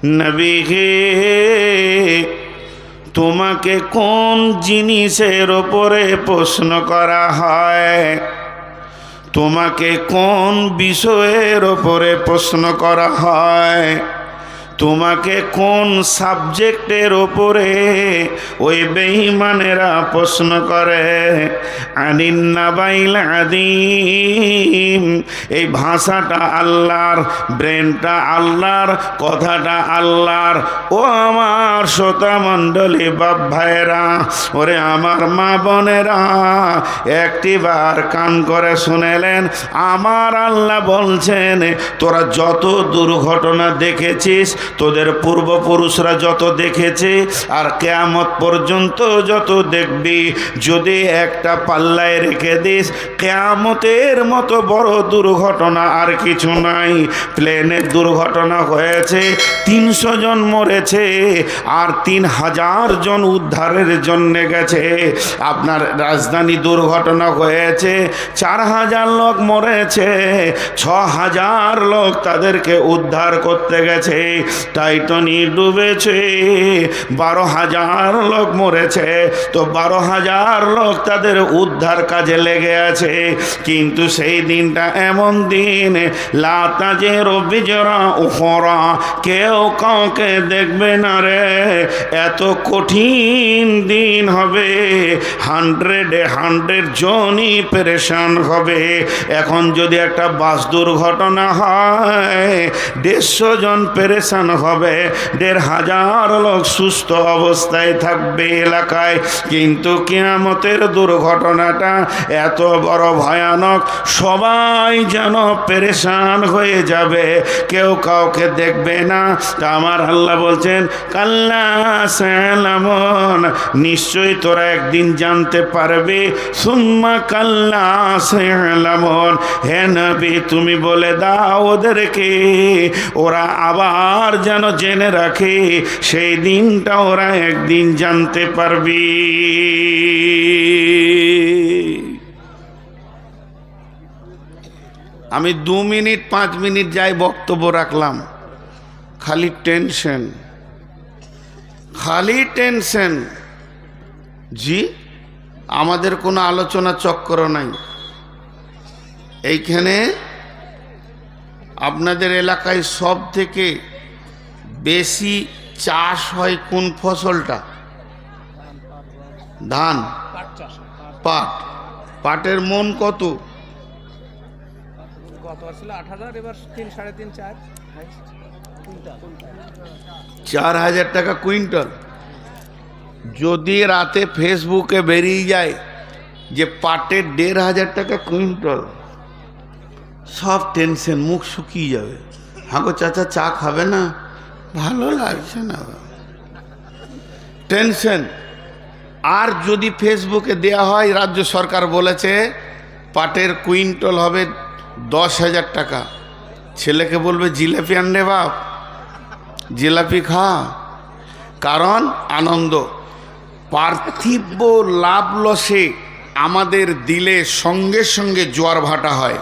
নবী হে, তোমাকে কোন জিনিসের ওপরে প্রশ্ন করা হয়, তোমাকে কোন বিষয়ের ওপরে প্রশ্ন করা হয়, তোমাকে কোন সাবজেক্টের ওপরে ওই বেঈমানেরা প্রশ্ন করে। আনিন নাবাইল আযীম, এই ভাষাটা আল্লাহর, ব্রেনটা আল্লাহর, কথাটা আল্লাহর। ও আমার শ্রোতা মণ্ডলী, বাপ ভাইয়েরা, ওরে আমার মা বোনেরা, একটিবার কান করে শুনেলেন। আমার আল্লাহ বলছেন, তোরা যত দুর্ঘটনা দেখেছিস, তোদের পূর্বপুরুষরা যত দেখেছে, আর কিয়ামত পর্যন্ত যত দেখবি, যদি একটা পাল্লায় রেখে দিস, কিয়ামতের মতো বড় দুর্ঘটনা আর কিছু নাই। প্লেনের দুর্ঘটনা হয়েছে, 300 জন মরেছে, আর 3000 জন উদ্ধারের জন্য গেছে। আপনার রাজধানী দুর্ঘটনা হয়েছে, 4000 লোক মরেছে, 6000 লোক তাদেরকে উদ্ধার করতে গেছে। টাইটানিক ডুবেছে, 12,000 লোক মরেছে, তো 12,000 লোক তাদের উদ্ধার কাজে লেগে আছে। কিন্তু সেই দিনটা এমন দিন, লা তাজিরু বিজরা উখরা, কেউ কাউকে দেখবে না রে। এত কঠিন দিন হবে, 100 জনই পেরেশান হবে। এখন যদি একটা বাস দুর্ঘটনা হয়, 150 জন পেরেশান হবে, 1,500 লোক সুস্থ অবস্থায় থাকবে এলাকায়। কিন্তু কিয়ামতের দুর্ঘটনাটা এত বড় ভয়ানক, সবাই যেন পেরেশান হয়ে যাবে, কেউ কাউকে দেখবে না। তা আমার আল্লাহ বলছেন, কাল্লা সায়ালামুন, নিশ্চয়ই তোরা একদিন জানতে পারবে। সুম্মা কাল্লা সায়ালামুন, হে নবী তুমি বলে দাও ওদেরকে, ওরা আবার যেন জেনে রাখে, সেই দিনটা ওরা একদিন জানতে পারবি। আমি 2 মিনিট 5 মিনিট যাই বক্তব্য রাখলাম, খালি টেনশন, খালি টেনশন। জি, আমাদের কোনো আলোচনা চক্র নাই এইখানে। আপনাদের এলাকায় সব থেকে বেশি চাষ হয় কোন ফসলটা? ধান, পাট। পাটের মন কত? 4,000 টাকা কুইন্টাল। যদি রাতে ফেসবুকে বেরিয়ে যায় যে পাটের 1,500 টাকা কুইন্টাল, সব টেনশন, মুখ শুকিয়ে যাবে। হাগো চাচা চা খাবে না? ভালো লাগছে না, টেনশন। আর যদি ফেসবুকে দেয়া হয় রাজ্য সরকার বলেছে পাটের কুইন্টাল হবে 10,000 টাকা, ছেলেকে বলবে জিলাপি আনলে বাপ, জিলাপি খা। কারণ আনন্দ। পার্থিব লাভ লসে আমাদের দিলে সঙ্গে সঙ্গে জোয়ার ভাটা হয়,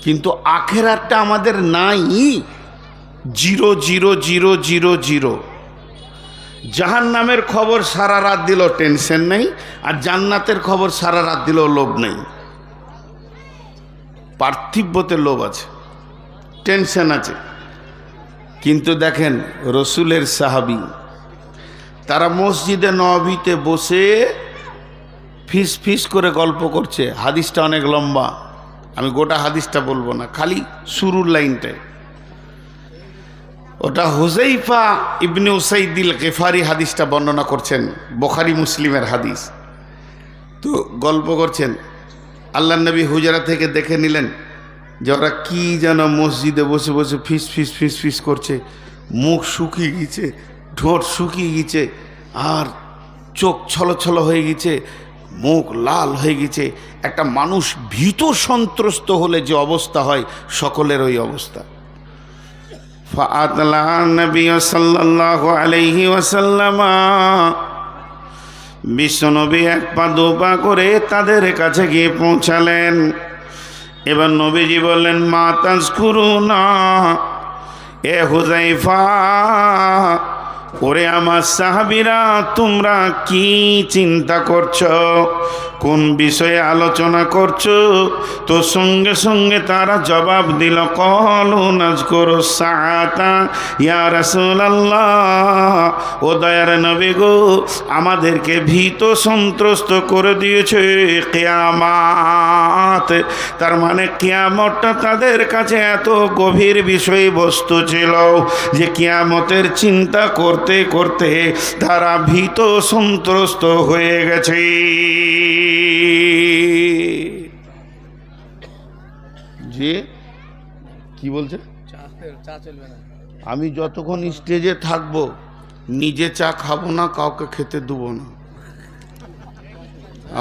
কিন্তু আখেরাতটা আমাদের নাই। 0,0,0,0,0 জাহান্নামের খবর সারা রাত দিল, টেনশন নেই, আর জান্নাতের খবর সারা রাত দিল, লোভ নেই। পার্থিব্যতে লোভ আছে, টেনশন আছে। কিন্তু দেখেন রসুলের সাহাবী, তারা মসজিদে নববীতে বসে ফিস ফিস করে গল্প করছে। হাদিসটা অনেক লম্বা, আমি গোটা হাদিসটা বলবো না, খালি শুরুর লাইনটায়। ওটা হুযাইফা ইবনে উসাইদিল গিফারি হাদিসটা বর্ণনা করছেন, বুখারী মুসলিমের হাদিস। তো গল্প করছেন, আল্লাহ নবী হুজরা থেকে দেখে নিলেন যে ওরা কি যেন মসজিদে বসে বসে ফিস ফিস ফিস ফিস করছে। মুখ শুকিয়ে গেছে, ঠোঁট শুকিয়ে গেছে, আর চোখ ছলছল হয়ে গেছে, মুখ লাল হয়ে গেছে। একটা মানুষ ভীত সন্ত্রস্ত হলে যে অবস্থা হয়, সকলের ওই অবস্থা। ফাআতলা নবী সাল্লাল্লাহু আলাইহি ওয়াসাল্লাম, বিশ্বনবী 1 পা 2 পা করে তাদের কাছে গিয়ে পৌঁছালেন। এবার নবীজি বললেন, মা তাজকুরুনা, এ হুযায়ফা, ওরে আমার সাহাবীরা, তোমরা কি চিন্তা করছো, কোন বিষয়ে আলোচনা করছো? তো সঙ্গে সঙ্গে তারা জবাব দিল, ক্বালু নাযকুরু সাআতা ইয়া রাসূলুল্লাহ, ও দয়ার নবী গো, আমাদেরকে ভীত সন্ত্রস্ত করে দিয়েছে কিয়ামত। তার মানে কিয়ামতটা তাদের কাছে এত গভীর বিষয়বস্তু ছিল যে কিয়ামতের চিন্তা করতে করতে তারা ভীত সন্ত্রস্ত হয়ে গেছে। জি, কি বলছে? আমি যতক্ষণ স্টেজে থাকবো নিজে চা খাবো না, কাউকে খেতে দেবো না।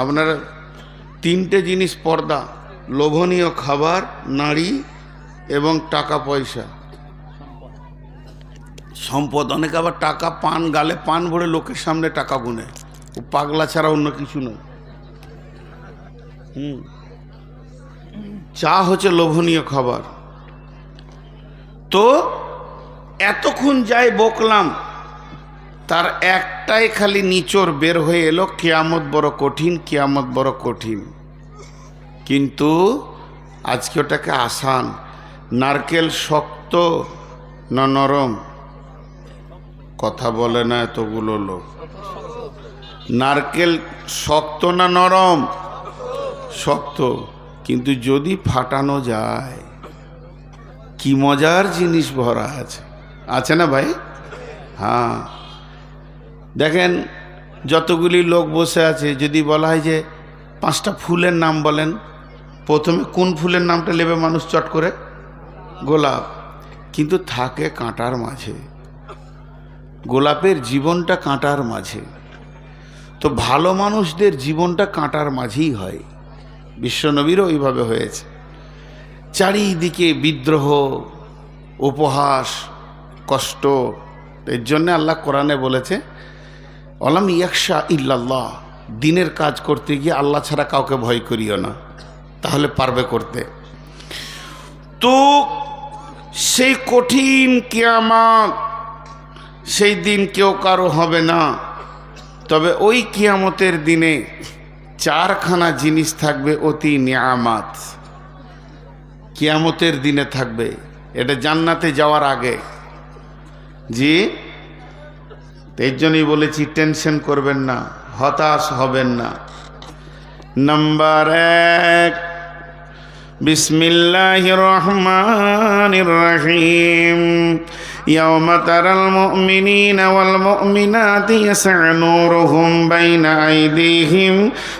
আপনারা তিনটে জিনিস পর্দা: লোভনীয় খাবার, নারী এবং টাকা পয়সা। সম্পদ। অনেকে আবার টাকা পান, গালে পান ভরে লোকের সামনে টাকা গুনে, ও পাগলা ছাড়া অন্য কিছু নয়। চা হচ্ছে লোভনীয় খাবার। তো এতক্ষণ যাই বকলাম, তার একটাই খালি নিচড় বের হয়ে এলো, কিয়ামত বড় কঠিন, কিয়ামত বড় কঠিন। কিন্তু আজকে ওটাকে আসান। নারকেল শক্ত না নরম? কথা বলে না এতগুলো লোক। নারকেল শক্ত না নরম? শক্ত। কিন্তু যদি ফাটানো যায়, কি মজার জিনিস ভরা আছে, আছে না ভাই? হ্যাঁ, দেখেন যতগুলি লোক বসে আছে, যদি বলা হয় যে 5টা ফুলের নাম বলেন, প্রথমে কোন ফুলের নামটা নেবে মানুষ চট করে? গোলাপ। কিন্তু থাকে কাঁটার মাঝে। গোলাপের জীবনটা কাঁটার মাঝে। তো ভালো মানুষদের জীবনটা কাঁটার মাঝেই হয়। বিশ্বনবীরও ওইভাবে হয়েছে। চারিদিকে বিদ্রোহ, উপহাস, কষ্ট। এর জন্য আল্লাহ কোরআনে বলেছে, অলাম ইয়াখশা ইল্লাল্লাহ, দিনের কাজ করতে গিয়ে আল্লাহ ছাড়া কাউকে ভয় করিও না, তাহলে পারবে করতে। তো সেই কঠিন কিয়ামত, সেই দিন কেউ কারো হবে না। তবে ওই কিয়ামতের দিনে 4খানা জিনিস থাকবে অতি নিয়ামত। কিয়ামতের দিনে থাকবে, এটা জান্নাতে যাওয়ার আগে। জি, এর জন্যই বলেছি টেনশন করবেন না, হতাশ হবেন না। নাম্বার 1, বিসমিল্লাহির রহমানির রহিম। يوم ترى المؤمنين والمؤمنات يسعى نورهم بين أيديهم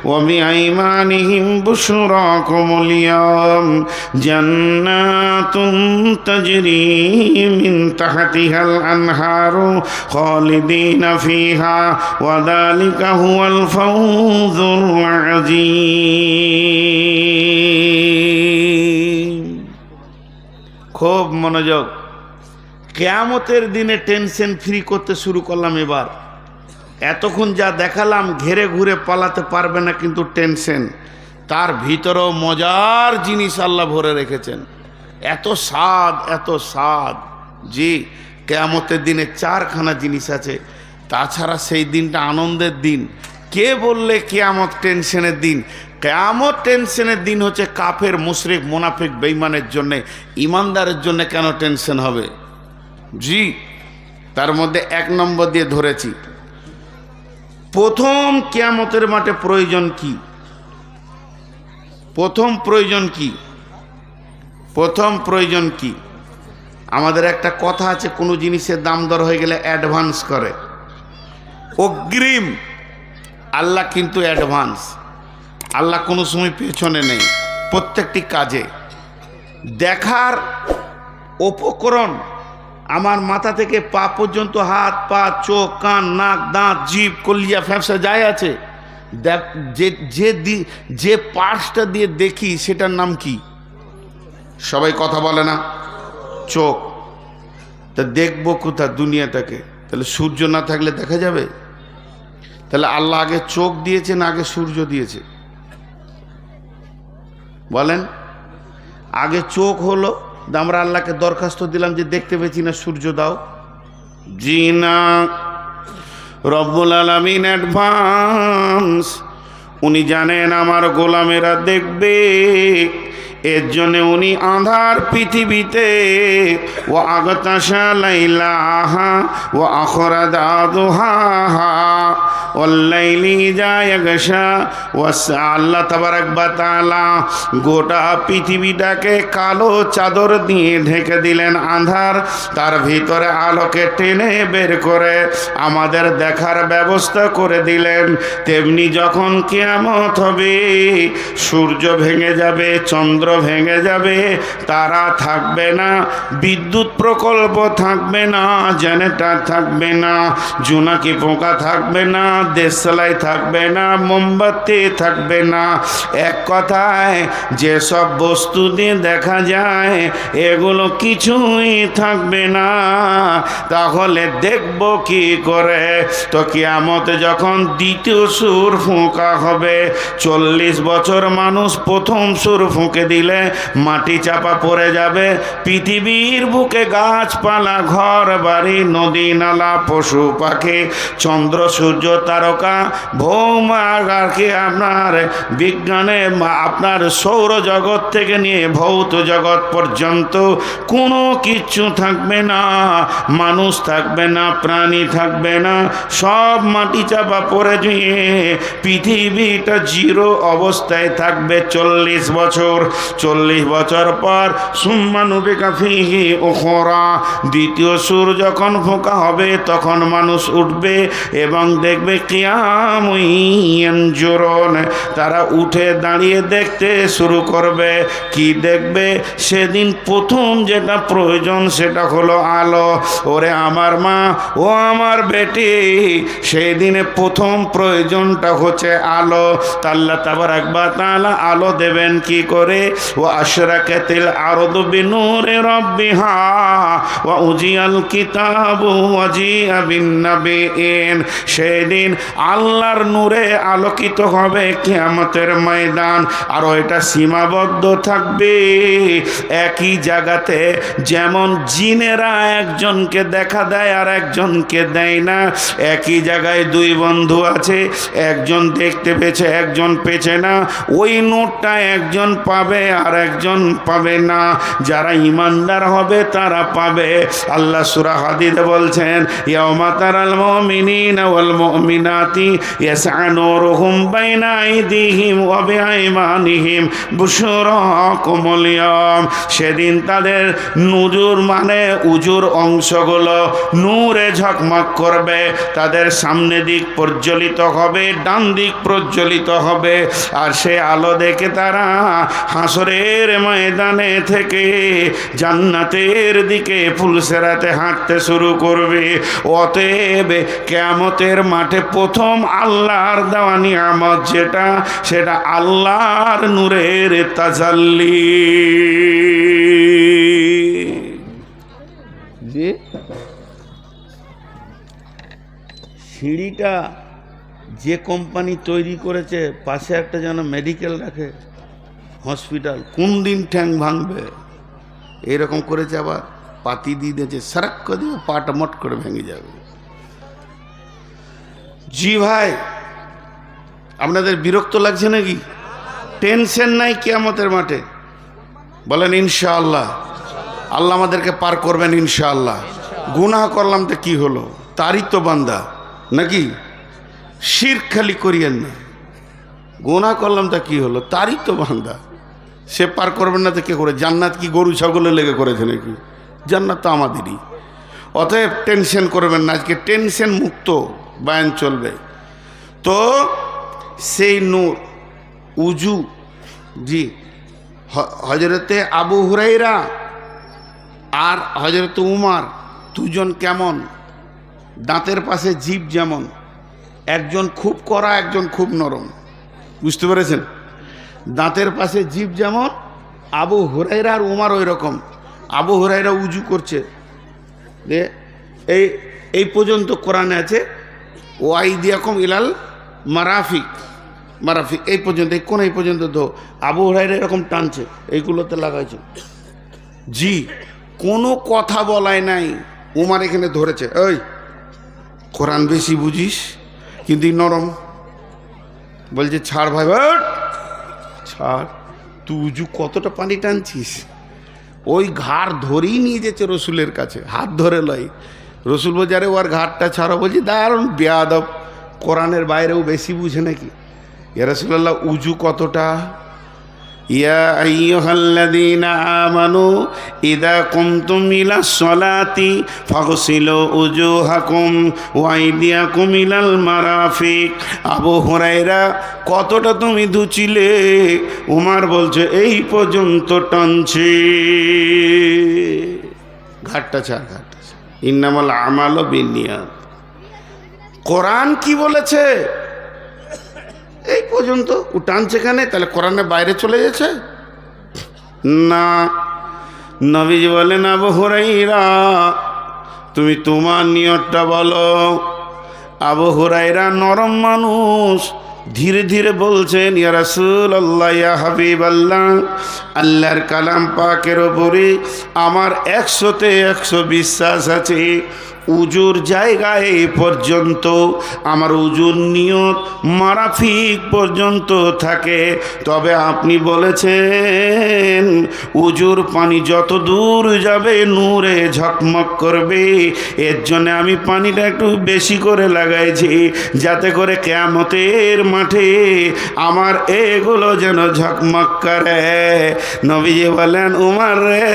وبأيمانهم بشراكم اليوم جنات تجري من تحتها الأنهار خالدين فيها وذلك هو الفوز العظيم। খুব মনোযোগ। কিয়ামতের দিনে টেনশন ফ্রি করতে শুরু করলাম এবার। এতক্ষণ যা দেখালাম ঘেরে ঘুরে পালাতে পারবে না, কিন্তু টেনশন, তার ভিতরেও মজার জিনিস আল্লাহ ভরে রেখেছেন। এত স্বাদ, এত স্বাদ। জি, কিয়ামতের দিনে 4খানা জিনিস আছে। তাছাড়া সেই দিনটা আনন্দের দিন। কে বললে কিয়ামত টেনশনের দিন? কিয়ামত টেনশনের দিন হচ্ছে কাফের, মুশরিক, মুনাফিক, বেঈমানের জন্যে। ইমানদারের জন্য কেন টেনশন হবে? জি, তার মধ্যে 1 নম্বর দিয়ে ধরেছি। প্রথম কিয়ামতের মাঠে প্রয়োজন কি? প্রথম প্রয়োজন কি? প্রথম প্রয়োজন কি? আমাদের একটা কথা আছে, কোনো জিনিসের দাম দর হয়ে গেলে অ্যাডভান্স করে, অগ্রিম। আল্লাহ কিন্তু অ্যাডভান্স। আল্লাহ কোনো সময় পেছনে নেই। প্রত্যেকটি কাজে দেখার উপকরণ, আমার মাথা থেকে পা পর্যন্ত, হাত, পা, চোখ, কান, নাক, দাঁত, জিভ, কলিজা, ফ্যাপসা যাই আছে, যে পার্টসটা দিয়ে দেখি সেটার নাম কি? সবাই কথা বলে না? চোখ। তা দেখবো কোথা দুনিয়াটাকে? তাহলে সূর্য না থাকলে দেখা যাবে? তাহলে আল্লাহ আগে চোখ দিয়েছে না আগে সূর্য দিয়েছে? বলেন। আগে চোখ হলো, আমরা আল্লাহকে দরখাস্ত দিলাম যে দেখতে পেয়েছি না, সূর্য দাও। জি না, রব্বুল আলামিন অ্যাডভান্স, উনি জানেন আমার গোলামেরা দেখবে, এর জন্য উনি আঁধার পৃথিবীতে ও আগতাশা লাইলাহা ও আখরাদা দুহাহা ওয়াল্লাইলি ইযা ইয়াগশা আল্লাহ তাবারাক ওয়া তাআলা গোটা পৃথিবীটাকে কালো চাদর দিয়ে ঢেকে দিলেন, আঁধার, তার ভিতরে আলোকে টেনে বের করে আমাদের দেখার ব্যবস্থা করে দিলেন। তেমনি যখন কিয়ামত হবে, সূর্য ভেঙে যাবে, চন্দ্র ভেঙে যাবে, তারা থাকবে না, বিদ্যুৎ প্রকল্প থাকবে না, জেনারেটর থাকবে না, জোনাকি পোকা থাকবে না, দেশলাই থাকবে না, মোমবাতি থাকবে না। এক কথায় যেসব বস্তু দিয়ে দেখা যায় এগুলো কিছুই থাকবে না। তাহলে দেখব কি করে? তো কিয়ামতে যখন দ্বিতীয় সুর ফুঁকা হবে, 40 বছর মানুষ প্রথম সুর ফুঁকে দিলে মাটি চাপা পড়ে যাবে, পৃথিবীর বুকে গাছপালা, ঘর বাড়ি, নদী নালা, পশু পাখি, চন্দ্র সূর্য তারকা, ভৌমাগারকে আপনার বিজ্ঞানে আপনার সৌরজগৎ থেকে নিয়ে ভৌত জগৎ পর্যন্ত কোনো কিচ্ছু থাকবে না, মানুষ থাকবে না, প্রাণী থাকবে না, সব মাটি চাপা পড়ে দিয়ে পৃথিবীটা জিরো অবস্থায় থাকবে 40 বছর। 40 বছর পর সুম্মা নুফিখা ফীহি উখরা, দ্বিতীয় সুর যখন ফোঁকা হবে তখন মানুষ উঠবে এবং দেখবে কিয়ামুন ইয়ানজুরুন, তারা উঠে দাঁড়িয়ে দেখতে শুরু করবে। কি দেখবে? সেদিন প্রথম যেটা প্রয়োজন সেটা হলো আলো। ওরে আমার মা, ও আমার বেটি, সেই দিনে প্রথম প্রয়োজনটা হচ্ছে আলো। আল্লাহ তাবারাক ওয়া তাআলা আলো দেবেন কি করে? ওয়া আশরাকাতিল আরদু বিনূরি রাব্বিহা ওয়া উজিয়াল কিতাবু ওয়া জিআ বিন নাবিয়িন, সেদিন আল্লাহর নূরে আলোকিত হবে কিয়ামতের ময়দান। আর এটা সীমাবদ্ধ থাকবে একই জায়গাতে, যেমন জিনেরা একজনকে দেখা দেয় আর একজনকে দেয় না। একই জায়গায় দুই বন্ধু আছে, একজন দেখতে পেয়েছে একজন পেয়েছে না, ওই নোটটা একজন পাবে আর একজন পাবে না। যারা ইমানদার হবে তারা পাবে। আল্লাহ সূরা হাদীদে বলছেন, ইয়াউমা তারাল মুমিনিনা ওয়াল মুমিনাতি ইয়াসআ নূরুহুম বাইনা আইদিহিম ওয়া বিআইমানিহিম বুশরাকুমুল ইয়াওম, সেদিন তাদের নুজুর মানে উজুর অংশগুলো নূরে ঝকমক করবে, তাদের সামনে দিক প্রজ্বলিত হবে, ডান দিক প্রজ্বলিত হবে। আর সে আলো দেখে তারা হাসরের ময়দানে থেকে জান্নাতের দিকে ফুলসেরাতে হাঁটতে শুরু করবে। অতএব কিয়ামতের মাঠে প্রথম আল্লাহর দেওয়া নিয়ামত যেটা, সেটা আল্লাহর নূরের তাজাল্লি। যে সিঁড়িটা যে কোম্পানি তৈরি করেছে, পাশে একটা যেন মেডিকেল রাখে, হসপিটাল, কোন দিন ঠ্যাং ভাঙবে এরকম করেছে, আবার পাতি দিয়ে দিয়েছে, সারাক করে দিয়ে পাটা মট করে ভেঙে যাবে। জি ভাই, আপনাদের বিরক্ত লাগছে নাকি? টেনশন নাই কিয়ামতের মাঠে? বলেন ইনশাআল্লাহ। আল্লাহ আমাদেরকে পার করবেন ইনশাআল্লাহ। গুনাহ করলাম তো কি হলো, তারই তো বান্দা নাকি? শিরক খালি করিয়েন না, গুনাহ করলাম তা কি হলো, তারই তো বান্দা, সে পার করবেন না তো কে করে? জান্নাত কি গরু ছাগলে লেগে করেছে নাকি? জান্নাত তো আমাদেরই। অতএব টেনশন করবেন না, আজকে টেনশন মুক্ত বয়ান চলবে। তো সেই নূর উজু, জি, হযরতে আবু হুরায়রা আর হযরতে উমর দুজন কেমন, দাঁতের পাশে জিভ যেমন, একজন খুব কড়া একজন খুব নরম, বুঝতে পেরেছেন? দাঁতের পাশে জিভ যেমন, আবু হুরায়রা আর উমর ওই রকম। আবু হুরায়রা উজু করছে, এই পর্যন্ত কোরআনে আছে, ওয়াইদিয়াকুম ইলাল মারাফিক, মারাফিক এই পর্যন্ত, এই কোন এই পর্যন্ত ধো। আবু হুরায়রা এরকম টানছে, এইগুলোতে লাগাইছে, জি, কোনো কথা বলায় নাই। উমার এখানে ধরেছে, ওই কোরআন বেশি বুঝিস কিন্তু নরম, বলছে ছাড় ভাই, ছাড়, তুই উজু কতটা পানি টানছিস। ওই ঘাড় ধরেই নিয়ে যেছে রসুলের কাছে, হাত ধরে লয়। রসুল বলছে আরে ওর ঘাটটা ছাড়ো। বলছি দারুণ বেয়াদব, কোরআনের বাইরেও বেশি বুঝে নাকি। ইয়া রাসূলুল্লাহ উজু কতটা? ইয়া আইয়ুহাল্লাযীনা আমানু ইযা কুমতুম ইলাস সালাতি ফাগসিলু উজুহাকুম ওয়া আইদিয়াকুম ইলাল মারাফিক। আবু হুরায়রা কতটা তুমি ধুছিলে? উমার বলছে এই পর্যন্ত টানছি। ঘাটটা ছাড়, ঘাটটা ছাড়। ইন্নামাল আমালু বিন্নিয়াত। কোরআন কি বলেছে? এই পর্যন্ত ও টানছে কেন? তাহলে কোরআনের বাইরে চলে গেছে না। নবীজি বলেন আবু হুরায়রা তুমি তোমার নিয়তটা বলো। আবু হুরায়রা নরম মানুষ, ধীরে ধীরে বলছেন ইয়া রাসূলুল্লাহ, ইয়া হাবিবাল্লাহ, আল্লাহর কালাম পাকের ওপরে আমার 100-তে 100 বিশ্বাস আছে। উজুর জায়গায় পর্যন্ত আমার উজুর নিয়ত মারাফিক পর্যন্ত থাকে। তবে আপনি বলেছেন উজুর পানি যত দূর যাবে নূরে ঝকমক করবে, এর জন্য আমি পানিটা একটু বেশি করে লাগাইছি, যাতে করে কিয়ামতের মাঠে আমার এগুলো যেন ঝকমক করে। নবীজি বলেন উমার রে,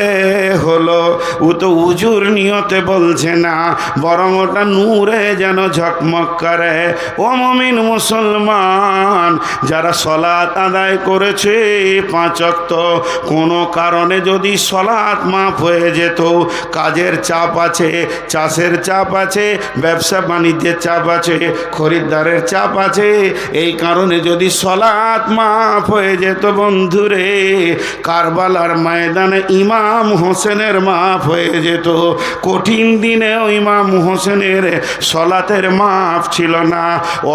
হলো ও তো উজুর নিয়তে বলছে না, বরং ওটা নূরে যেন ঝকমক করে। ও মুমিন মুসলমান, যারা সলাত আদায় করেছে 5 ওয়াক্ত, কোনো কারণে যদি সলাত মাফ হয়ে যেত, কাজের চাপ আছে, চাষের চাপ আছে, ব্যবসা বাণিজ্যের চাপ আছে, খরিদ্দারের চাপ আছে, এই কারণে যদি সলাত মাফ হয়ে যেত বন্ধুরে, কারবালার ময়দানে ইমাম হোসেনের মাফ হয়ে যেত। কঠিন দিনেও ইমাম হোসেনের সলাতের মাপ ছিল না।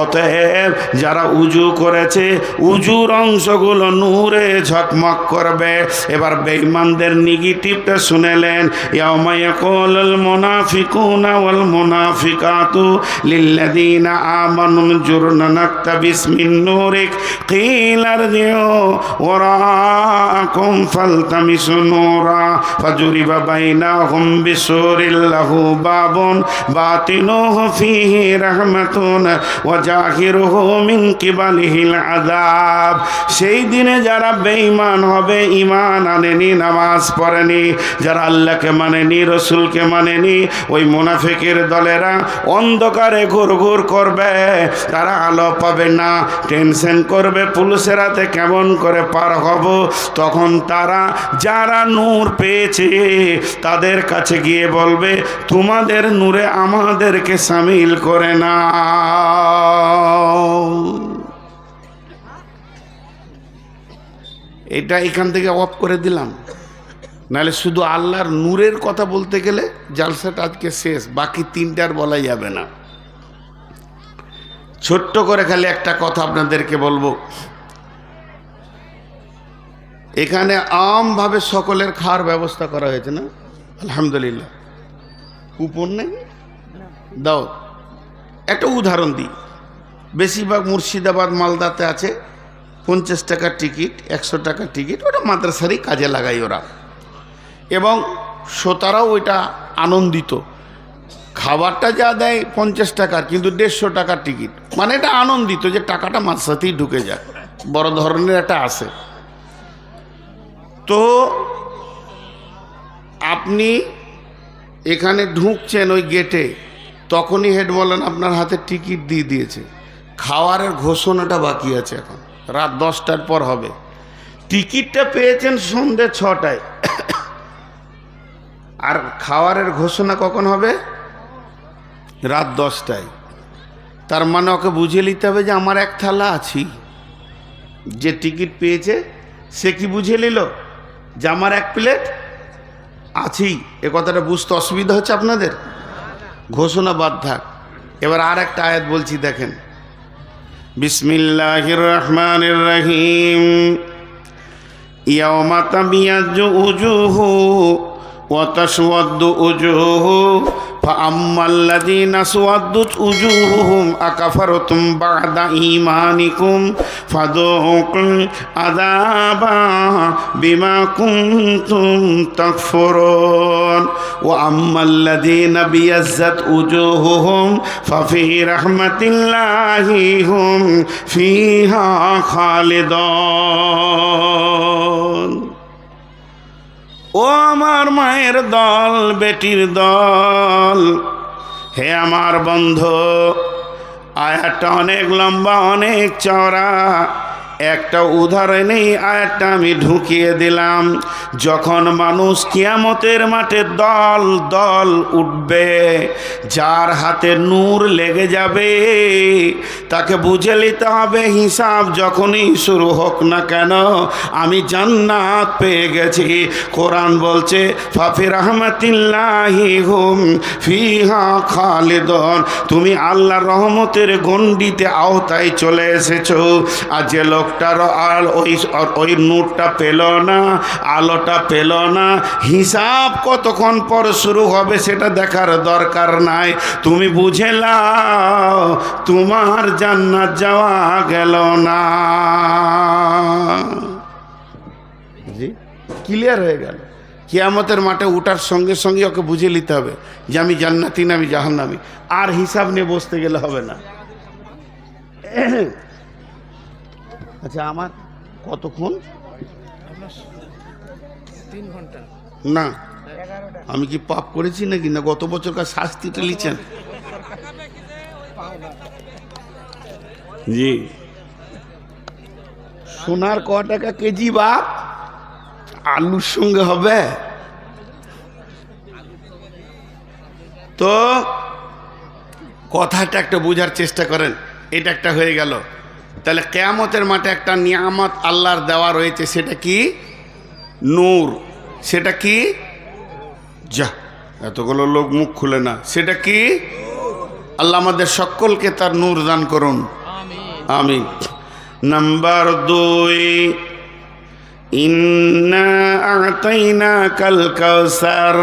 অতএব যারা উজু করেছে উজুর অংশগুলো নূরে ঝকমক করবে। এবার বেঈমানদের নেগেটিভটা শুনেলেন, ইয়াউমা ইয়াকুলুল মুনাফিকুনা ওয়াল মুনাফিকাতু লিল্লাযীনা আমানু জুরনা নাকতাবিস মিন নূরিক কিলা ইরজিউ ওয়ারাআকুম ফালতামিসু নূরা ফাজুরিবা বাইনাহুম বিসুরিল লাহু বাবুন বাতিনুহু ফীহি রাহমাতুন ওয়া জাহিরুহু মিন কিবালিহিল আযাব। সেই দিনে যারা বেঈমান হবে, ঈমান আনেনি, নামাজ পড়েনি, যারা আল্লাহকে মানেনি, রসুলকে মানেনি, ওই মুনাফিকের দলেরা অন্ধকারে ঘুরঘুর করবে, তারা আলো পাবে না, টেনশন করবে পুলিশের হাতে কেমন করে পার হব। তখন তারা যারা নূর পেয়েছে তাদের কাছে গিয়ে বলবে তোমাদের নূরে আমাদেরকে শামিল করে না। এটা এখান থেকে অফ করে দিলাম, নাহলে শুধু আল্লাহর নূরের কথা বলতে গেলে জালসাটা আজকে শেষ, বাকি 3টার বলা যাবে না। ছোট্ট করে খালি একটা কথা আপনাদেরকে বলবো, এখানে আমভাবে সকলের খাওয়ার ব্যবস্থা করা হয়েছে না, আলহামদুলিল্লাহ। কুপন নেই দাও। একটা উদাহরণ দিই, বেশিরভাগ মুর্শিদাবাদ মালদাতে আছে 50 টাকার টিকিট, 100 টাকার টিকিট, ওটা মাদ্রাসারই কাজে লাগাই ওরা, এবং শ্রোতারাও ওইটা আনন্দিত। খাবারটা যা দেয় 50 টাকার, কিন্তু 150 টাকার টিকিট, মানে এটা আনন্দিত যে টাকাটা মাদ্রাসাতেই ঢুকে যায়, বড় ধরনের একটা আসে। তো আপনি এখানে ঢুকছেন ওই গেটে, তখনই হেড বলেন আপনার হাতে টিকিট দিয়ে দিয়েছে, খাওয়ারের ঘোষণাটা বাকি আছে, এখন রাত 10টার পর হবে। টিকিটটা পেয়েছেন সন্ধ্যে 6টায়, আর খাওয়ারের ঘোষণা কখন হবে? রাত 10টায়। তার মানে ওকে বুঝিয়ে নিতে হবে যে আমার এক থালা আছি। যে টিকিট পেয়েছে সে কি বুঝিয়ে নিল যে আমার 1 প্লেট আছি। এ কথাটা বুঝতে অসুবিধা হচ্ছে আপনাদের? ঘোষণা বাদ থাক। এবার আর একটা আয়াত বলছি, দেখেন, বিসমিল্লাহির রহমানির রহিম। ইয়াওমা তাবিয়াজ্জু উজুহু ওয়া তাসওয়াদ্দু উজুহু ফাআম্মাল্লাযীনা আসওয়াদ্দাত উজুহুহুম আকাফারতুম বা'দা ঈমানিকুম ফাযুকুল আযাবা বিমা কুনতুম তাকফুরুন ওয়া আম্মাল্লাযীনা বিয়াজ্জাত উজুহুহুম ফাফি রাহমাতিল্লাহি হুম ফিহা খালিদুন। ও আমার মায়ের দল, বেটির দল, হে আমার বন্ধু, আয়াতটা অনেক লম্বা, অনেক চওড়া। একটা উদাহরণেই আয়াতটা আমি ঢুকিয়ে দিলাম। যখন মানুষ কিয়ামতের মাঠে দল দল উঠবে, যার হাতে নূর লেগে যাবে তাকে বুঝে নিতে হবে হিসাব যখনই শুরু হোক না কেন আমি জান্নাত পেয়ে গেছি। কোরআন বলছে ফাফি রাহমাতিল্লাহি হুম ফিহা খালিদুন, তুমি আল্লাহর রহমতের গণ্ডিতে আওতায় চলে এসেছো। আর যে লোকটার ওই নূরটা পেল না, আলোটা পেল না, হিসাব কতক্ষণ পর শুরু হবে সেটা দেখার দরকার নাই। তুমি বুঝে নাও তোমার জান্নাত যাওয়া গেল না। জি, ক্লিয়ার হয়ে গেল। কিয়ামতের মাঠে উঠার সঙ্গে সঙ্গে ওকে বুঝে নিতে হবে যে আমি জান্নাতি না আমি জাহান্নামী। আর হিসাব নিয়ে বসতে গেলে হবে না। আচ্ছা, আমার কতক্ষণ? 3 ঘন্টা না, আমি কি পাপ করেছি নাকি, না গত বছরকার শাস্তিটা লিখছেন? জি, সোনার ক টাকা কেজি বাপ? আলুর সঙ্গে হবে তো? কথাটা একটা বোঝার চেষ্টা করেন। এটা একটা হয়ে গেল। তাহলে কিয়ামতের মাঠে একটা নিয়ামত আল্লাহর দেওয়া রয়েছে, সেটা কি? নূর। সেটা কি? যা, এতগুলো লোক মুখ খুলে না। সেটা কি? আল্লাহ আমাদের সকলকে তার নূর দান করুন, আমিন। নাম্বার 2, ইন্না আ'তাইনাকাল কাউসার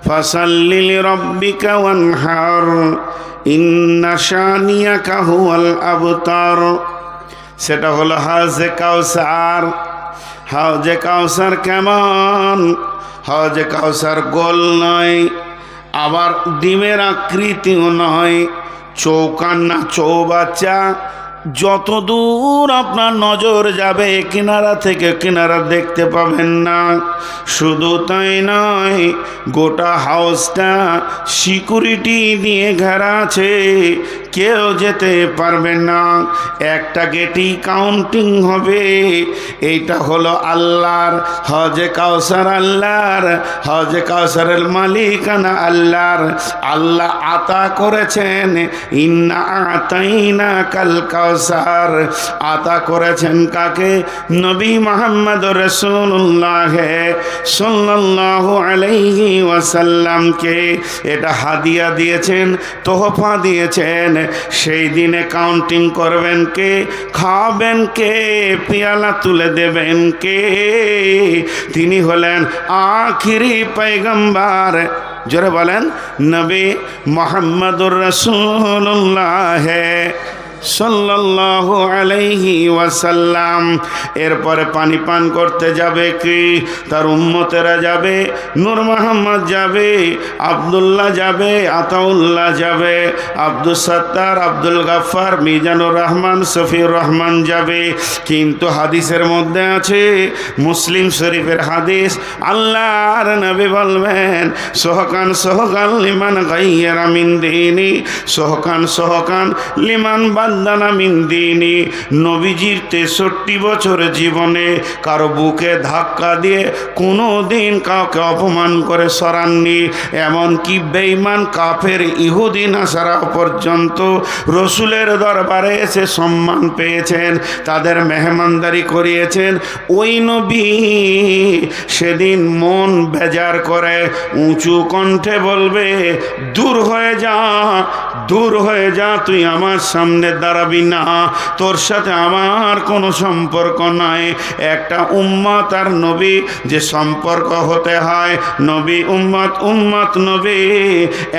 ফাসাল্লি লিরাব্বিকা ওয়ানহার ইন্না শানিয়াকা হুয়াল আবতার। সেটা হলো হাউজে কাউসার। হাউজে কাউসার কেমন? হাউজে কাউসার গোল নয়, আবার ডিমের আকৃতিও নয়, চৌকান না চৌবাচ্চা। যত দূর আপনার নজর যাবে কিনারা থেকে কিনারা দেখতে পাবেন না। শুধু তাই নয়, গোটা হাউসটা সিকিউরিটি দিয়ে ঘেরা আছে, কেউ যেতে পারবে না। একটা গেটই কাউন্টিং হবে। এইটা হলো আল্লাহর হজে কাউসার, আল্লাহর হজে কাউসারের মালিকানা আল্লাহর। আল্লাহ আতা করেছেন, ইন্না আতাইনাকাল কাউসার। আতা করেছেন কাকে? নবী মুহাম্মদ রাসূলুল্লাহ সাল্লাল্লাহু আলাইহি ওয়াসাল্লামকে। এটা হাদিয়া দিয়েছেন, তোহফা দিয়েছেন। সেই দিনে কাউন্টিং করবেন কে? খাবেন কে? পেয়ালা তুলে দেবেন কে? তিনি হলেন আখিরি পয়গম্বর। জোরে বলেন, নবী মুহাম্মদুর রাসূলুল্লাহ সাল্লাল্লাহু আলাইহি ওয়াসাল্লাম। এরপরে পানি পান করতে যাবে কি? তার উম্মতেরা যাবে। নূর মোহাম্মদ যাবে, আব্দুল্লাহ যাবে, আতাউল্লাহ যাবে, আব্দুল সত্তার, আব্দুল গাফফার, মিজানুর রহমান, সফিউর রহমান যাবে। কিন্তু হাদিসের মধ্যে আছে, মুসলিম শরীফের হাদিস, আল্লাহর নবী বলবেন সোহকান সোহকান লিমান গাইয়ারা মিন দীনি, সোহকান সোহকান লিমান বান্দানা মিন দীনি। নবীজির 63 বছর জীবনে কারো বুকে ধাক্কা দিয়ে কোনো দিন কাউকে অপমান করে সরাননি। এমনকি বেঈমান কাফের ইহুদি নাসারা পর্যন্ত রসুলের দরবারে এসে সম্মান পেয়েছেন, তাদের মেহমানদারি করিয়েছেন। ওই নবী সেদিন মন বেজার করে উঁচু কণ্ঠে বলবে, দূর হয়ে যা, দূর হয়ে যা, তুই আমার সামনে দাঁড়াবি না, তোর সাথে আমার কোনো সম্পর্ক নাই। একটা উম্মত আর নবী যে সম্পর্ক হতে হয়, নবী উম্মত, উম্মত নবী,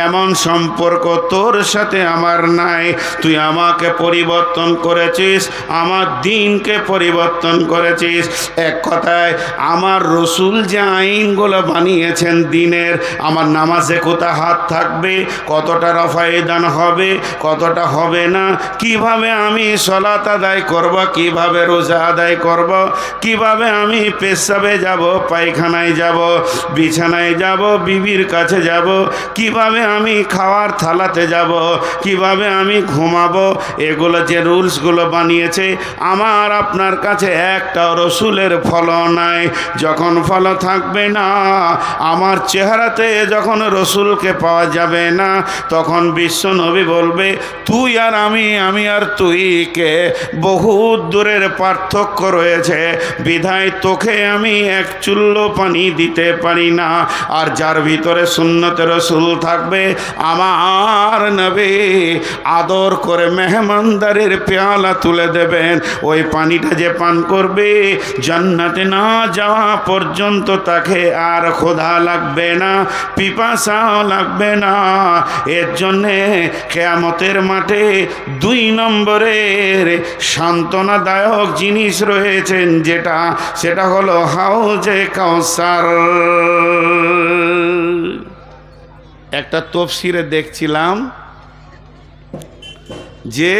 এমন সম্পর্ক তোর সাথে আমার নাই। তুই আমাকে পরিবর্তন করেছিস, আমার দিনকে পরিবর্তন করেছিস। এক কথায় আমার রসুল যে আইনগুলো বানিয়েছেন দিনের, আমার নামাজে কোথা হাত থাকবে, কতটা রফায়েদান হবে, কতটা হবে না, কিভাবে আমি সলাত আদায় করব, কিভাবে রোজা আদায় করব, কিভাবে আমি পেশাবে যাব, পায়খানায় যাব, বিছানায় যাব, বিবির কাছে যাব, কিভাবে আমি খাওয়ার থালাতে যাব, কিভাবে আমি ঘুমাবো, এগুলো যে রুলসগুলো বানিয়েছে, আমার আপনার কাছে একটা রসুলের ফলো নাই। যখন ফলো থাকবে না, আমার চেহারাতে যখন রসুলকে পাওয়া যাবে না, তখন বিশ্ব নবী বলবে তুই আর আমি, আমি আর তুই কে বহুত দূরের পার্থক্য রয়েছে, বিধায় তোকে আমি এক চুল্ল পানি দিতে পারি না। আর যার ভিতরে সুন্নতে রসুল থাকবে, আমার নবী আদর করে মেহমানদারির পেয়ালা তুলে দেবেন। ওই পানিটা যে পান করবে, জান্নাতে না যাওয়া পর্যন্ত তাকে আর ক্ষুধা লাগবে না, পিপাসাও লাগবে না। এর জন্যে কিয়ামতের মাঠে 2 নম্বরের সান্ত্বনাদায়ক জিনিস রয়েছেন, সেটা হলো হাউজে কাউসার। একটা তফসিরে দেখছিলাম যে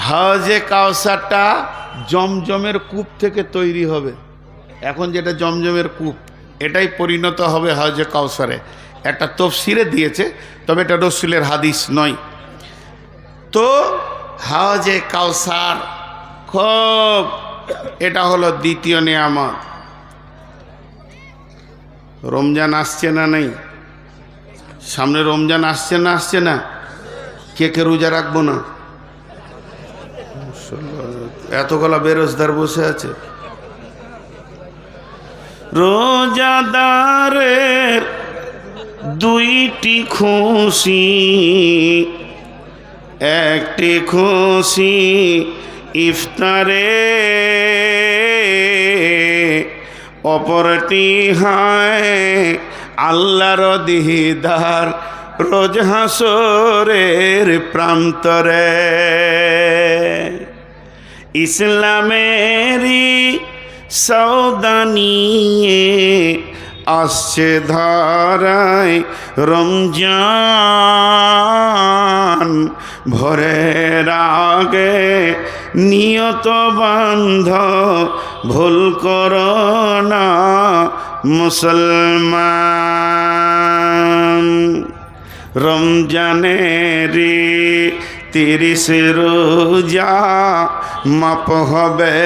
হাউজে কাউসারটা জমজমের কূপ থেকে তৈরি হবে। এখন যেটা জমজমের কূপ, এটাই পরিণত হবে হাউজে কাউসারে। একটা তফসিরে দিয়েছে, তবে এটা রসুলের হাদিস নয়। তো হাউজে কাউসার খুব, এটা হলো দ্বিতীয় নিয়ামত। রমজান আসছে না, নেই সামনে রমজান আসছে না, আসছে না, কে কে রোজা রাখবো না? এতগুলা বেরোজগার বসে আছে। রোজাদারের 2টি খুশি, একটি খুশি ইফতারে, অপরটি হয় আল্লাহর দিদার রোজ হাসরের প্রান্তরে। ইসলামেরই সওদা নিয়ে আসছে ধারায় রমজান, ভোরের আগে নিয়ত বান্ধ, ভুল করো না মুসলমান। রমজানেরই 30 রোজা মাপ হবে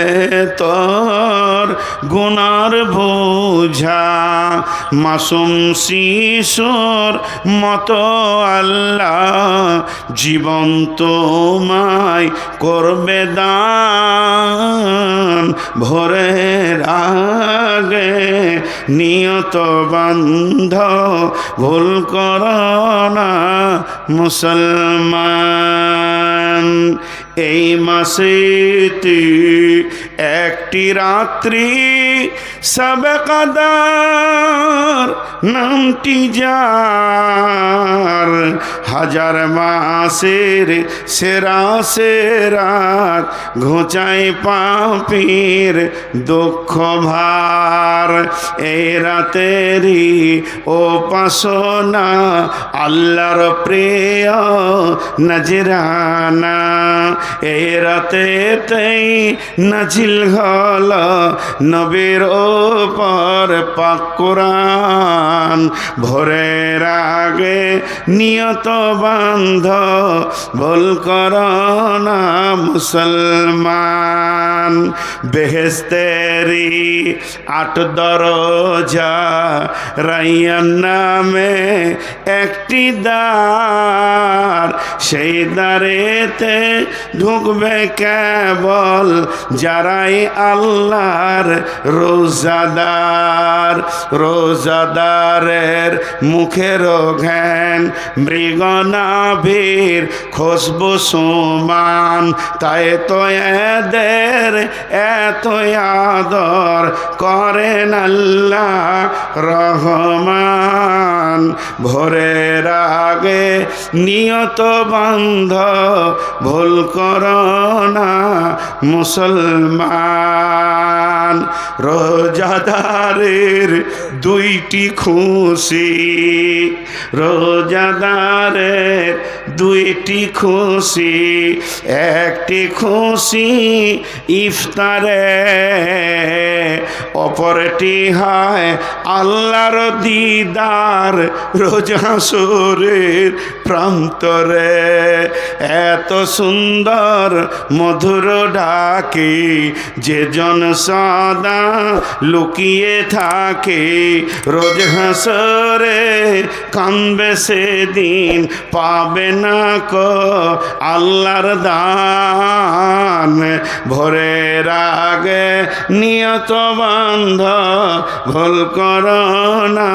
তোর গুনার বোঝা, মাসুম শিশুর মতো আল্লাহ জীবন তোমায় করবে দান। ভোরের আগে নিয়ত বান্ধ, ভুল করো না মুসলমান। এই মাসেতে একটি রাত্রি সবে কদর নামটি যার, 1000 মাসের সেরা সেরাত ঘোচায় পাপীর দুঃখ ভার। এই রাতেরই উপাসনা আল্লাহর প্রিয় নজরানা, এই রাতেতেই নাজিল হল নবীর ওপর পাক কোরআন। ভোরের আগে নিয়ত বান্ধ, ভুল করো না মুসলমান। বেহেশতেরি 8 দরজা, রাইয়ান নামে একটি দ্বার, সেই দ্বারেতে ঢুকবে কেবল যারাই আল্লাহর রোজাদার। রোজাদারের মুখের ঘ্যান মৃগনাভির খুশবু সমান, তাই তো এদের এত আদর করেন আল্লাহ রহমান। ভোরের আগে নিয়ত বন্ধ ভুল করো না মুসলমান। রোজাদারের দুইটি খুশি, রোজাদারের দুইটি খুশি, একটি খুশি ইফতারে, অপরটি হয় আল্লাহর দিদার রোজাসরের প্রান্তরে। এত সুন্দর মধুর ডাকে যে জন সদা লুকিয়ে থাকে, রোজ হাসরে কানবে সেদিন পাবে না কো আল্লাহর দান। ভোরের আগে নিয়ত বন্ধ ভুল করো না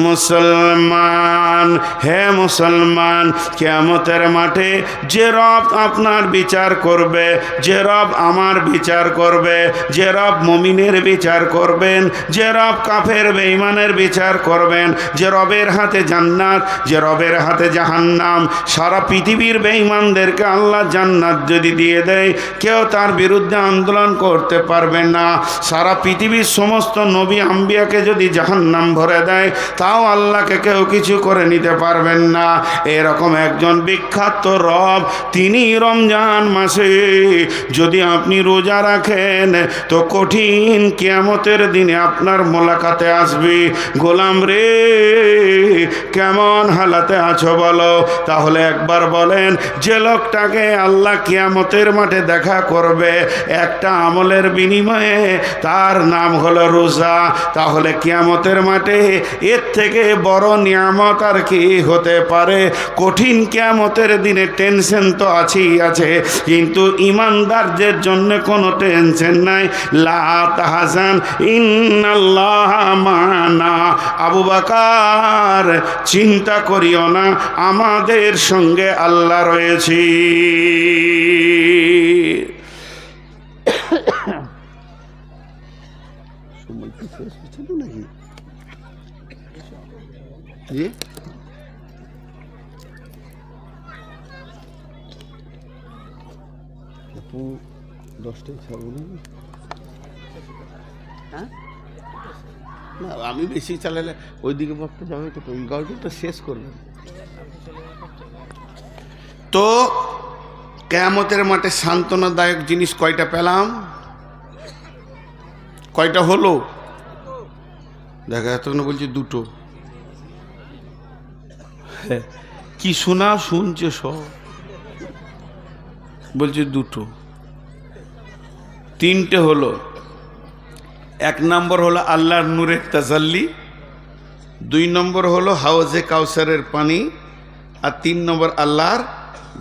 মুসলমান। হে মুসলমান, কিয়ামতের মাঠে যে রব আপনার বিচার করবে, যে রব আমার বিচার করবে, যে রব মুমিনের বিচার করবেন, যে রব কাফের বেঈমানের বিচার করবেন, যে রবের হাতে জান্নাত, যে রবের হাতে জাহান্নাম। সারা পৃথিবীর বেঈমানদেরকে আল্লাহ জান্নাত যদি দিয়ে দেয়, কেউ তার বিরুদ্ধে আন্দোলন করতে পারবে না। সারা পৃথিবীর সমস্ত নবী আম্বিয়াকে যদি জাহান্নাম ভরে দেয়, তাও আল্লাহকে কেউ কিছু করে নিতে পারবেন না। এরকম একজন বিখ্যাত রব, তিনি রমজান মাসে যদি আপনি রোজা রাখেন, তো কঠিন কিয়ামতের দিনে আপনার মোলাকাতে আসবে। গোলাম রে, কেমন হালাতে আছো বলো? তাহলে একবার বলেন, যে লোকটাকে আল্লাহ কিয়ামতের মাঠে দেখা করবে একটা আমলের বিনিময়ে, তার নাম হলো রোজা। তাহলে কিয়ামতের মাঠে এর থেকে বড় নিয়ামত আর কি হতে পারে? কঠিন কিয়ামতের দিনে টেনশন তো আছেই আছে, কিন্তু ইমানদারদের জন্য কোনো টেনশন নাই। লা তাহজান ইন্নাল্লাহ মানা। আবু বকর, চিন্তা করিও না, আমাদের সঙ্গে আল্লাহ রয়েছে। জি, আপু 10টায় ছাড়বো না। হ্যাঁ, না আমি বেশি চালালে ওইদিকে ভাবতে যাবে, তো ওই গল্পটা শেষ করবেন। তো কিয়ামতের মাঠে সান্ত্বনাদায়ক জিনিস কয়টা পেলাম? কয়টা হলো? দেখা এতক্ষণ বলছি দুটো। কি শোনা শুনছে সব, বলছে দুটো। তিনটে হলো। এক নম্বর হলো আল্লাহর নূরের তাজাল্লি, 2 নম্বর হলো হাউজে কাউসারের পানি, আর 3 নম্বর আল্লাহর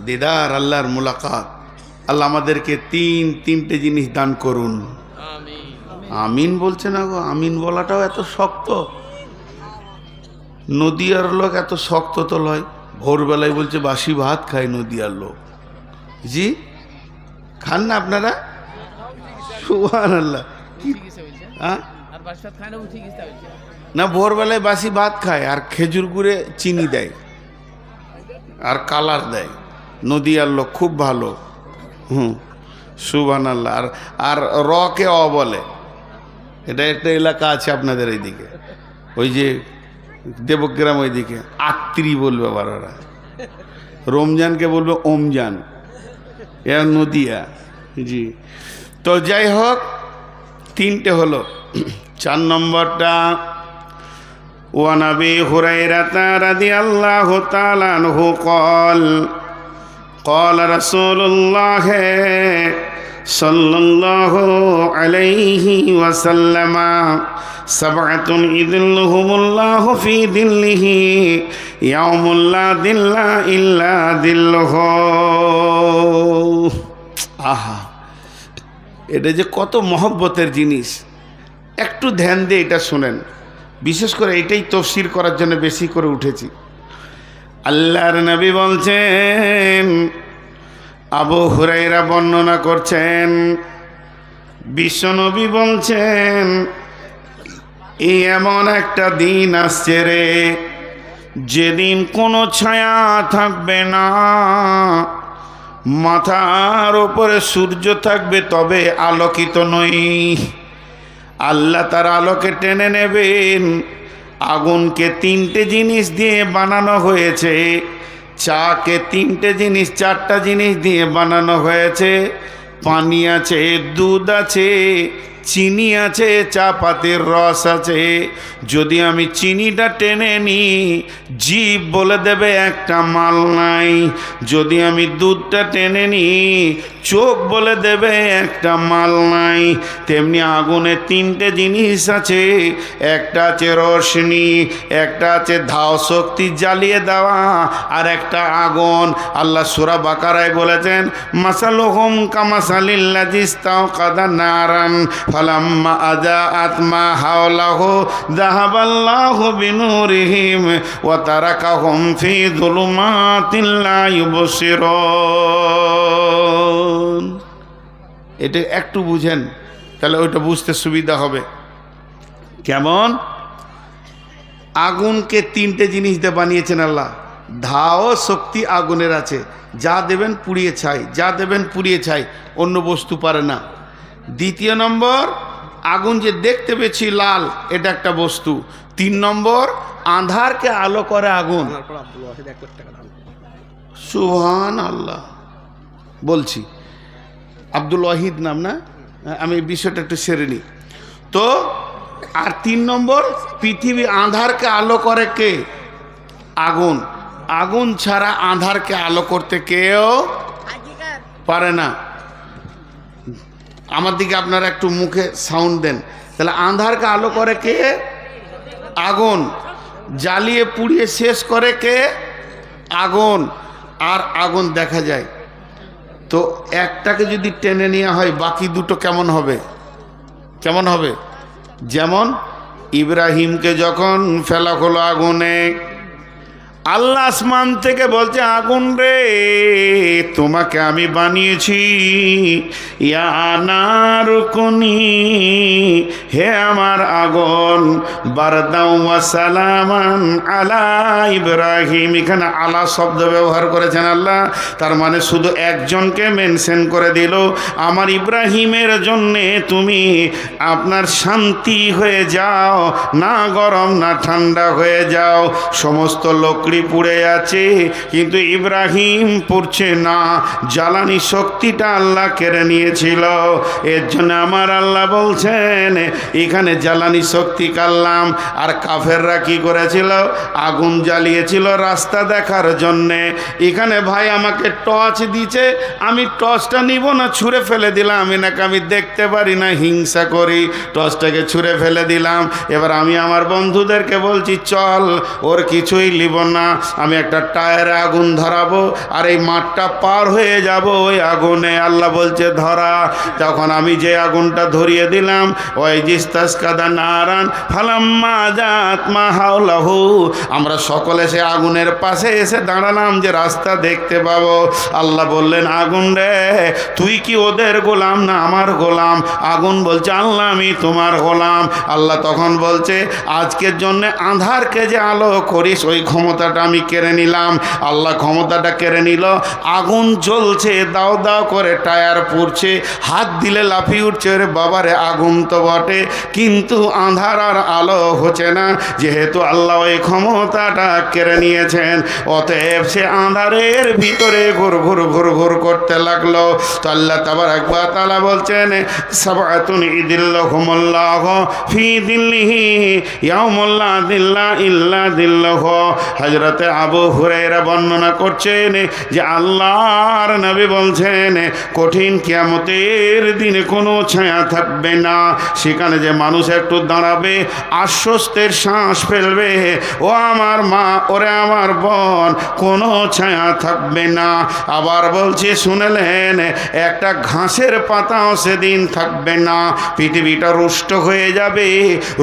দিদার, আল্লাহর মুলাকাত। আল্লাহ আমাদেরকে তিনটে জিনিস দান করুন। আমিন বলছে না গো, আমিন বলাটাও এত শক্ত। নদিয়ার লোক এত শক্ত তো লয়। ভোরবেলায় বলছে বাসি ভাত খায় নদিয়ার লোক। জি, খান না আপনারা? সুবহানাল্লাহ। না, ভোরবেলায় বাসি ভাত খায় আর খেজুর গুড়ে চিনি দেয় আর কালার দেয়। নদিয়ার লোক খুব ভালো। সুবহানাল্লাহ। আর রকে অ বলে। এটা একটা এলাকা আছে আপনাদের এইদিকে, ওই যে দেবগ্রাম ওইদিকে আত্রি বলবে আবার ওরা। রমজানকে বলবে ওমজান, এ নদিয়া। জি, তো যাই হোক, তিনটে হলো। 4 নম্বরটা, ওয়ান আবি হুরায়রা রাদিয়াল্লাহু তাআলা আনহু قال قال رسول الله صلى الله عليه وسلم سبعة يظلهم الله في ظله يوم لا ظل إلا ظله। আহা, এটা যে কত মহব্বতের জিনিস, একটু ধ্যান দিয়ে এটা শোনেন। বিশেষ করে এটাই তাফসীর করার জন্য বেশি করে উঠেছি। আল্লাহর নবী বলছেন, আবু হুরায়রা বর্ণনা করছেন, বিশ্বনবী বলছেন, এই এমন একটা দিন আসছে রে, যেদিন কোনো ছায়া থাকবে না, মাথার উপরে সূর্য থাকবে তবে আলোকিত নই। আল্লাহ তার আলোকে টেনে নেবেন। আগুনকে তিনটে জিনিস দিয়ে বানানো হয়েছে, চাকে চারটা জিনিস দিয়ে বানানো হয়েছে। পানি আছে, দুধ আছে, চিনি আছে, চা পাতির রস আছে। যদি আমি চিনিটা টেনে নিই, জিভ বলে দেবে একটা মাল নাই। যদি আমি দুধটা টেনে নিই, চোখ বলে দেবে একটা মাল নাই। তেমনি আগুনে তিনটে জিনিস আছে, একটা আছে রোশনি, একটা আছে ধাও শক্তি জ্বালিয়ে দেওয়া, আর একটা আগুন। আল্লাহ সূরা বাকারায় বলেছেন, মাসালুহুম কামাসালিল্লাযী ইসতাওকাদা নারান ফালাম্মা আযাআত মা হাওলাহু যাহাবাল্লাহু বিনূরিহিম ওয়া তারাকাহুম ফি যুলুমাতিন লা ইউবসিরুন। এটা একটু বুঝেন, তাহলে ওইটা বুঝতে সুবিধা হবে। কেমন? আগুনকে তিনটে জিনিস দিয়ে বানিয়েছেন আল্লাহ। ধাও শক্তি আগুনের আছে, যা দেবেন পুড়িয়ে ছাই, যা দেবেন পুড়িয়ে ছাই, অন্য বস্তু পারে না। দ্বিতীয় নম্বর, আগুন যে দেখতে পেয়েছি লাল, এটা একটা বস্তু। 3 নম্বর, আঁধারকে আলো করে আগুন। সুবহান আল্লাহ। বলছি আব্দুল ওয়াহিদ নাম না, আমি বিষয়টা একটু সেরে নিই তো। আর 3 নম্বর, পৃথিবী আঁধারকে আলো করে কে? আগুন। আগুন ছাড়া আঁধারকে আলো করতে কেউ পারে না। আমার দিকে আপনারা একটু মুখে সাউন্ড দেন। তাহলে আঁধারকে আলো করে কে? আগুন। জ্বালিয়ে পুড়িয়ে শেষ করে কে? আগুন। আর আগুন দেখা যায় তো একটাকে যদি টেনে নেওয়া হয়, বাকি দুটো কেমন হবে? কেমন হবে? যেমন ইব্রাহিমকে যখন ফেলা হলো আগুনে, আল্লাহ আসমান থেকে বলছে, আগুন রে, তোমাকে আমি বানিয়েছি ইয়া নারুকুনি, হে আমার আগুন, বারদাও ওয়া সালামান আলা ইব্রাহিম। এখানে আলা শব্দ ব্যবহার করেছেন আল্লাহ, তার মানে শুধু একজনকে মেনশন করে দিল, আমার ইব্রাহিমের জন্যে তুমি আপনার শান্তি হয়ে যাও, না গরম না ঠান্ডা হয়ে যাও। সমস্ত লোক পুড়ে আছে, কিন্তু ইব্রাহিম পুড়ছে না। জ্বালানি শক্তিটা আল্লাহ কেড়ে নিয়েছিল। এর জন্য আমার আল্লাহ বলছেন, এখানে জ্বালানি শক্তি কাল্লাম। আর কাফেররা কি করেছিল? আগুন জ্বালিয়েছিল রাস্তা দেখার জন্যে। এখানে ভাই আমাকে টর্চ দিচ্ছে, আমি টর্চটা নিব না, ছুঁড়ে ফেলে দিলাম। এনাকে আমি দেখতে পারি না, হিংসা করি, টর্চটাকে ছুঁড়ে ফেলে দিলাম। এবার আমি আমার বন্ধুদেরকে বলছি, চল, ওর কিছুই লিব না, আমি একটা টায়ারে আগুন ধরাবো, আর এই মাঠটা পার হয়ে যাব ওই আগুনে। আল্লাহ বলছে ধরা। তখন আমি যে আগুনটা ধরিয়ে দিলাম, ওই জিস্তাসকাদা নারান ফালাম্মা জাত মা হাওলাহু, আমরা সকলে সে আগুনের পাশে এসে দাঁড়ালাম যে রাস্তা দেখতে পাবো। আল্লাহ বললেন, আগুন রে, তুই কি ওদের গোলাম না আমার গোলাম? আগুন বলছে, আল্লাহ আমি তোমার গোলাম। আল্লাহ তখন বলছে, আজকের জন্য আঁধারকে যে আলো করিস, ওই ক্ষমতাটা আমি কেড়ে নিলাম। আল্লাহ ক্ষমতাটা কেড়ে নিল। আগুন জ্বলছে, দাও দাও করে টায়ার পুড়ছে, হাত দিলে লাফিয়ে উঠছে, রে বাবারে আগুন তো বটে, কিন্তু আঁধার আর আলো হচ্ছে না, যেহেতু আল্লাহ ওই ক্ষমতাটা কেড়ে নিয়েছেন। অতএব সে আঁধারের ভিতরে ঘুর ঘুর ঘুর ঘুর করতে লাগলো। তো আল্লাহ তাবারাক ওয়া তাআলা বলছেন, সাবআতুন ইদিল্লাহুমুল্লাহ ফি দিল্লিহি ইয়াউমুল লা দিল্লা ইল্লা দিল্লাহু। হযরতে আবু হুরায়রা বর্ণনা করছেন যে আল্লাহর নবী বলছেন, কঠিন কিয়ামতের দিনে কোনো ছায়া থাকবে না। সেখানে যে মানুষ একটু দাঁড়াবে, আশ্বস্তের শ্বাস ফেলবে, ও আমার মা, ওরে আমার বোন, কোনো ছায়া থাকবে না। আবার বলছি, শুনলেন, একটা ঘাসের পাতাও সেদিন থাকবে না। পৃথিবীটা রুষ্ট হয়ে যাবে,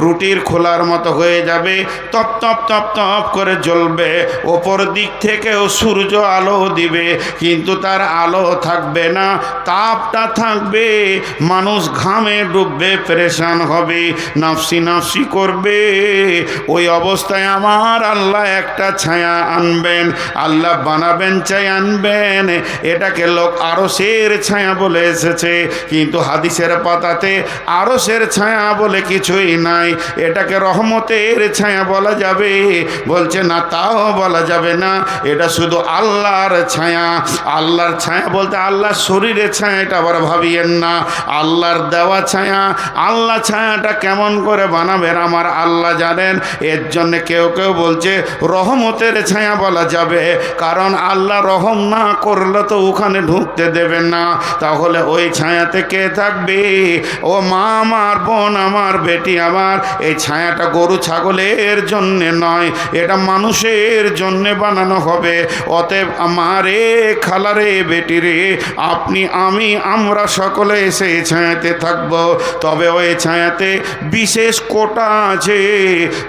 রুটির খোলার মতো হয়ে যাবে, তপ তপ তপ তপ করে জ্বলবে। করবে, ওপর দিক থেকেও সূর্য আলো দিবে, কিন্তু তার আলো থাকবে না, তাপটা থাকবে, মানুষ ঘামে ডুববে, পেরেশান হবে, নাফসি নাফসি করবে। ওই অবস্থায় আমার আল্লাহ একটা ছায়া আনবেন, আল্লাহ বানাবেন, ছায়া আনবেন। এটাকে লোক আরশের ছায়া বলে এসেছে, কিন্তু হাদিসের পাতাতে আরশের ছায়া বলে কিছুই নাই, এটাকে রহমতের ছায়া বলা যাবে। বলছে না, তাও বলা যাবে না, এটা শুধু আল্লাহর ছায়া। আল্লাহর ছায়া বলতে আল্লাহর শরীরের ছায়া, এটা আবার ভাবিয়েন না, আল্লাহর দেওয়া ছায়া। আল্লাহ ছায়াটা কেমন করে বানাবেন আমার আল্লাহ জানেন। এর জন্য কেউ কেউ বলছে রহমতের ছায়া বলা যাবে, কারণ আল্লাহ রহম না করলে তো ওখানে ঢুকতে দেবেন না, তাহলে ওই ছায়াতে কে থাকবে? ও মা আমার, বোন আমার, বেটি আমার, এই ছায়াটা গরু ছাগলের জন্যে নয়, এটা মানুষের জন্যে বানানো হবে। অতএব আমারে খালারে বেটিরে, আপনি আমি আমরা সকলে সেই ছায়াতে থাকব। তবে ওই ছায়াতে বিশেষ কোটা আছে,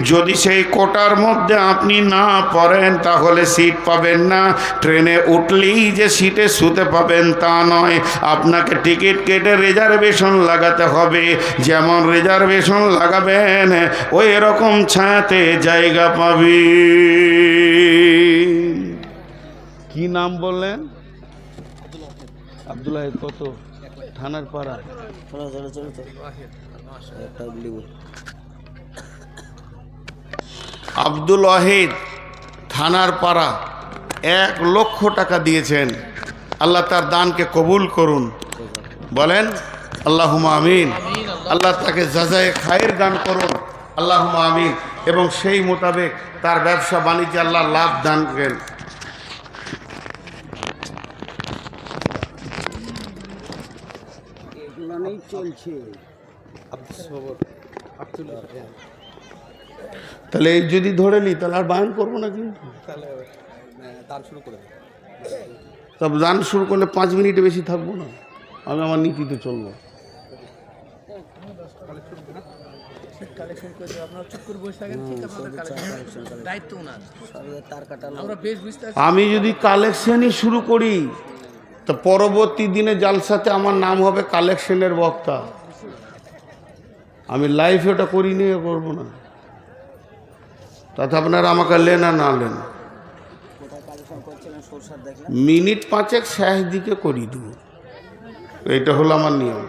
যদি সেই কোটার মধ্যে আপনি না পড়েন তাহলে সিট পাবেন না। ট্রেনে উঠলেই যে সিটে শুতে পাবেন তা নয়, আপনাকে টিকিট কেটে রিজার্ভেশন লাগাতে হবে। যেমন রিজার্ভেশন লাগাবেন ওই রকম ছায়াতে জায়গা পাবি। কি নাম বললেন? আব্দুল ওয়াহিদ। কত? থানার পাড়া। আব্দুল ওয়াহিদ, থানার পাড়া, 1 লক্ষ টাকা দিয়েছেন। আল্লাহ তার দানকে কবুল করুন, বলেন আল্লাহুম্মা আমিন। আল্লাহ তাকে জাযায়ে খায়ের দান করুন, আল্লাহুম্মা আমিন। এবং সেই মোতাবেক তার ব্যবসা বাণিজ্যে আল্লাহ লাভ দান করেন। তাহলে এই যদি ধরে নিই তাহলে আর বায়ন করবো না, কিন্তু তবে দান শুরু করলে 5 মিনিটে বেশি থাকবো না, আমি আমার নীতিতে চলবো। আমি যদি কালেকশনই শুরু করি তো পরবর্তী দিনে জালসাতে আমার নাম হবে কালেকশনের বক্তা। আমি লাইফে ওটা করি নিয়ে করবো না, তাতে আপনারা আমাকে লেন আর না লেন, মিনিট 5 শেষ দিকে করি দেবো। এইটা হলো আমার নিয়ম।